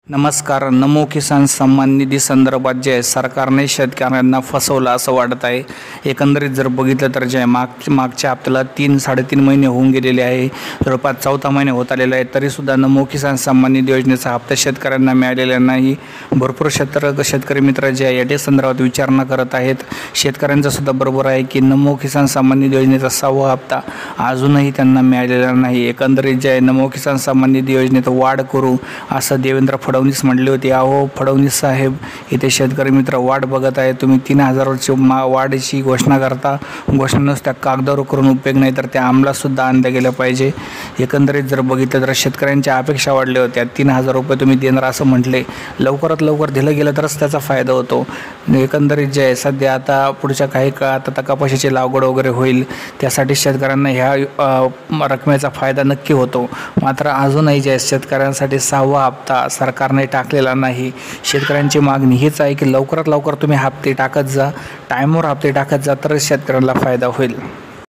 नमस्कार. नमो किसान सन्मान निधी संदर्भात जे आहे सरकारने शेतकऱ्यांना फसवलं असं वाटत आहे. एकंदरीत जर बघितलं तर जे मागच्या हप्त्याला 3-3.5 महिने होऊन गेलेले आहे, जवळपास 4था महिने होत आलेला आहे, तरीसुद्धा नमो किसान सन्मान निधी योजनेचा हप्ता शेतकऱ्यांना मिळालेला नाही. भरपूर शेतकरी मित्र जे आहे या संदर्भात विचारणा करत आहेत. शेतकऱ्यांचं सुद्धा बरोबर आहे की नमो किसान सन्मान निधी योजनेचा 6वा हप्ता अजूनही त्यांना मिळालेला नाही. एकंदरीत जे आहे नमो किसान सन्मान निधी योजनेत वाढ करू असं देवेंद्र फडणवीस म्हटले होते. अहो फडणवीस साहेब, इथे शेतकरी मित्र वाट बघत आहे. तुम्ही 3000ची वाढीची घोषणा करता. घोषणा नुसत्या कागदावर करून उपयोग नाही, तर त्या अंमलातसुद्धा आणल्या गेल्या पाहिजे. एकंदरीत जर बघितलं तर शेतकऱ्यांच्या अपेक्षा वाढल्या होत्या. 3000 रुपये तुम्ही देणार असं म्हटले. लवकरात लवकर दिलं गेलं तरच त्याचा फायदा होतो. एकंदरीत जे आहे सध्या आता पुढच्या काही काळात आता कपाशीची लागवड वगैरे होईल, त्यासाठी शेतकऱ्यांना ह्या रकमेचा फायदा नक्की होतो. मात्र अजूनही जे शेतकऱ्यांसाठी 6वा हप्ता सरकारने टाकलेला नाही. शेतकऱ्यांची मागणी हीच आहे की लवकरात लवकर तुम्ही हप्ते टाकत जा, टाईमवर हप्ते टाकत जा, तरच शेतकऱ्यांना फायदा होईल.